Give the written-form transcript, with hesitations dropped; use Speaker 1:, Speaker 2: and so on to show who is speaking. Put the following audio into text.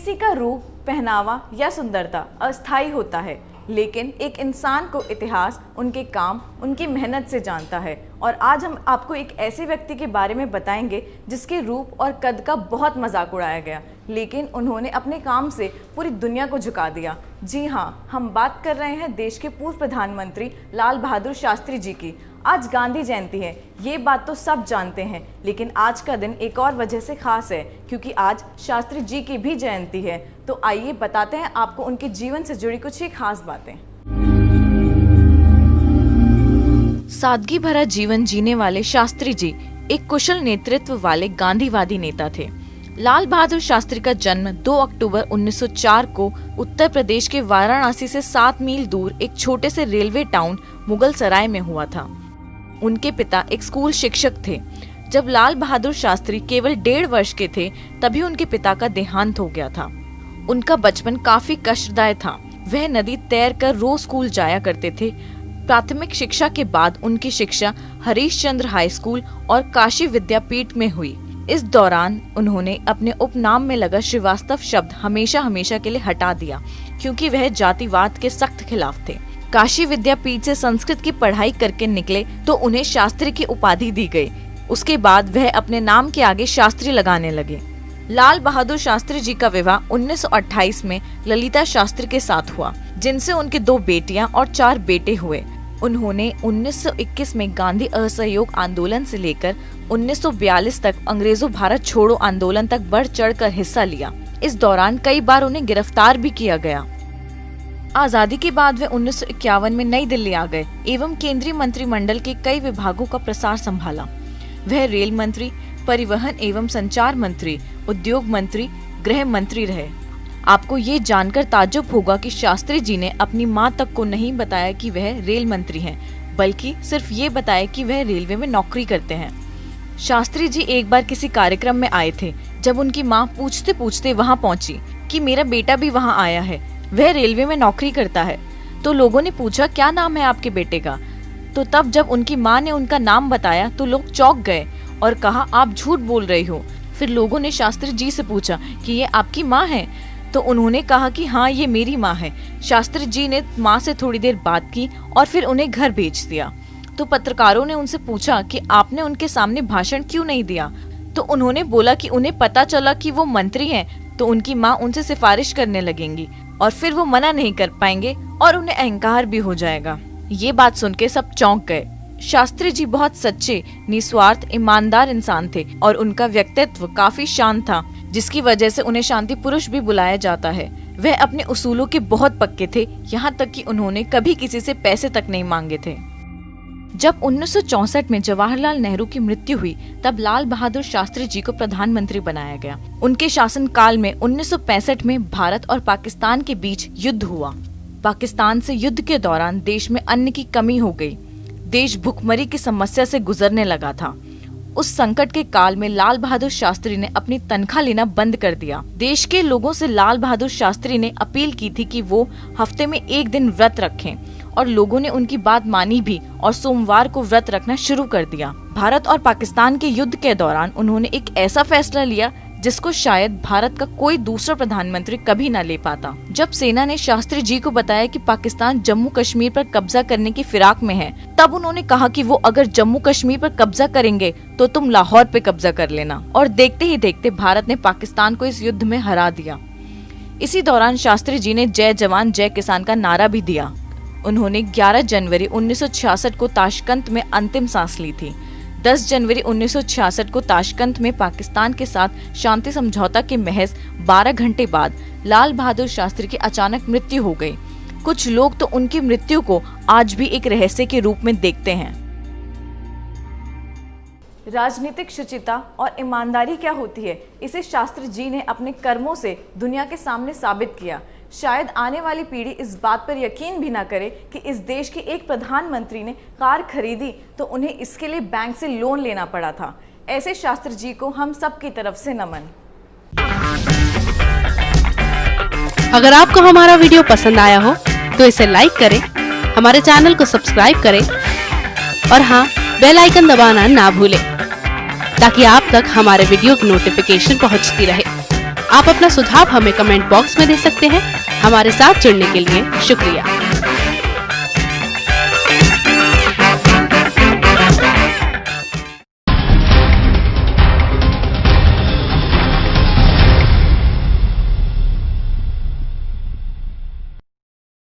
Speaker 1: किसी का रूप, पहनावा या सुंदरता अस्थायी होता है, लेकिन एक इंसान को इतिहास उनके काम, उनकी मेहनत से जानता है। और आज हम आपको एक ऐसे व्यक्ति के बारे में बताएंगे जिसके रूप और कद का बहुत मजाक उड़ाया गया, लेकिन उन्होंने अपने काम से पूरी दुनिया को झुका दिया। जी हाँ, हम बात कर रहे हैं देश के पूर्व प्रधानमंत्री लाल बहादुर शास्त्री जी की। आज गांधी जयंती है, ये बात तो सब जानते हैं, लेकिन आज का दिन एक और वजह से खास है, क्योंकि आज शास्त्री जी की भी जयंती है। तो आइए बताते हैं आपको उनके जीवन से जुड़ी कुछ ही खास बातें। सादगी भरा जीवन जीने वाले शास्त्री जी एक कुशल नेतृत्व वाले गांधीवादी नेता थे। लाल बहादुर शास्त्री का जन्म 2 अक्टूबर 1904 को उत्तर प्रदेश के वाराणसी से 7 मील दूर एक छोटे से रेलवे टाउन मुगल सराय में हुआ था। उनके पिता एक स्कूल शिक्षक थे। जब लाल बहादुर शास्त्री केवल 1.5 वर्ष के थे, तभी उनके पिता का देहांत हो गया था। उनका बचपन काफी कष्टदायक था। वह नदी तैर कर रोज स्कूल जाया करते थे। प्राथमिक शिक्षा के बाद उनकी शिक्षा हरीश चंद्र हाई स्कूल और काशी विद्यापीठ में हुई। इस दौरान उन्होंने अपने उपनाम में लगा श्रीवास्तव शब्द हमेशा के लिए हटा दिया, क्योंकि वह जातिवाद के सख्त खिलाफ थे। काशी विद्यापीठ से संस्कृत की पढ़ाई करके निकले तो उन्हें शास्त्री की उपाधि दी गई। उसके बाद वह अपने नाम के आगे शास्त्री लगाने लगे। लाल बहादुर शास्त्री जी का विवाह 1928 में ललिता शास्त्री के साथ हुआ, जिनसे उनके 2 बेटियां और 4 बेटे हुए। उन्होंने 1921 में गांधी असहयोग आंदोलन से लेकर 1942 तक अंग्रेजों भारत छोड़ो आंदोलन तक बढ़ चढ़कर हिस्सा लिया। इस दौरान कई बार उन्हें गिरफ्तार भी किया गया। आजादी के बाद वे 1951 में नई दिल्ली आ गए एवं केंद्रीय मंत्रिमंडल के कई विभागों का प्रसार संभाला। वह रेल मंत्री, परिवहन एवं संचार मंत्री, उद्योग मंत्री, गृह मंत्री रहे। आपको ये जानकर ताज्जुब होगा कि शास्त्री जी ने अपनी मां तक को नहीं बताया कि वह रेल मंत्री हैं, बल्कि सिर्फ ये बताया कि वह रेलवे में नौकरी करते हैं। शास्त्री जी एक बार किसी कार्यक्रम में आए थे। जब उनकी मां पूछते पूछते वहां पहुंची कि मेरा बेटा भी वहां आया है, वह रेलवे में नौकरी करता है, तो लोगों ने पूछा क्या नाम है आपके बेटे का। तो तब जब उनकी मां ने उनका नाम बताया तो लोग चौंक गए और कहा आप झूठ बोल रही हो। फिर लोगों ने शास्त्री जी से पूछा कि ये आपकी माँ है, तो उन्होंने कहा कि हाँ ये मेरी माँ है। शास्त्री जी ने माँ से थोड़ी देर बात की और फिर उन्हें घर भेज दिया। तो पत्रकारों ने उनसे पूछा कि आपने उनके सामने भाषण क्यों नहीं दिया, तो उन्होंने बोला कि उन्हें पता चला कि वो मंत्री हैं, तो उनकी माँ उनसे सिफारिश करने लगेंगी और फिर वो मना नहीं कर पाएंगे और उन्हें अहंकार भी हो जाएगा। ये बात सुन के सब चौंक गए। शास्त्री जी बहुत सच्चे, निस्वार्थ, ईमानदार इंसान थे और उनका व्यक्तित्व काफी शांत था, जिसकी वजह से उन्हें शांति पुरुष भी बुलाया जाता है। वह अपने उसूलों के बहुत पक्के थे, यहाँ तक कि उन्होंने कभी किसी से पैसे तक नहीं मांगे थे। जब 1964 में जवाहरलाल नेहरू की मृत्यु हुई, तब लाल बहादुर शास्त्री जी को प्रधानमंत्री बनाया गया। उनके शासनकाल में 1965 में भारत और पाकिस्तान के बीच युद्ध हुआ। पाकिस्तान से युद्ध के दौरान देश में अन्न की कमी हो गई। देश भुखमरी की समस्या से गुजरने लगा था। उस संकट के काल में लाल बहादुर शास्त्री ने अपनी तनख्वाह लेना बंद कर दिया। देश के लोगों से लाल बहादुर शास्त्री ने अपील की थी कि वो हफ्ते में 1 दिन व्रत रखें, और लोगों ने उनकी बात मानी भी और सोमवार को व्रत रखना शुरू कर दिया। भारत और पाकिस्तान के युद्ध के दौरान उन्होंने एक ऐसा फैसला लिया जिसको शायद भारत का कोई दूसरा प्रधानमंत्री कभी न ले पाता। जब सेना ने शास्त्री जी को बताया कि पाकिस्तान जम्मू कश्मीर पर कब्जा करने की फिराक में है, तब उन्होंने कहा कि वो अगर जम्मू कश्मीर पर कब्जा करेंगे तो तुम लाहौर पे कब्जा कर लेना। और देखते ही देखते भारत ने पाकिस्तान को इस युद्ध में हरा दिया। इसी दौरान शास्त्री जी ने जय जवान जय किसान का नारा भी दिया। उन्होंने 11 जनवरी 1966 को ताशकंद में अंतिम सांस ली थी। 10 जनवरी 1966 को ताशकंद में पाकिस्तान के साथ शांति समझौता के महज 12 घंटे बाद लाल बहादुर शास्त्री की अचानक मृत्यु हो गई। कुछ लोग तो उनकी मृत्यु को आज भी एक रहस्य के रूप में देखते हैं। राजनीतिक शुचिता और ईमानदारी क्या होती है, इसे शास्त्री जी ने अपने कर्मों से दुनिया के सामने साबित किया। शायद आने वाली पीढ़ी इस बात पर यकीन भी ना करे कि इस देश के एक प्रधानमंत्री ने कार खरीदी तो उन्हें इसके लिए बैंक से लोन लेना पड़ा था। ऐसे शास्त्री जी को हम सब की तरफ से नमन।
Speaker 2: अगर आपको हमारा वीडियो पसंद आया हो तो इसे लाइक करें, हमारे चैनल को सब्सक्राइब करें और हाँ, बेल आइकन दबाना ना भूलें, ताकि आप तक हमारे वीडियो की नोटिफिकेशन पहुंचती रहे। आप अपना सुझाव हमें कमेंट बॉक्स में दे सकते हैं। हमारे साथ जुड़ने के लिए शुक्रिया।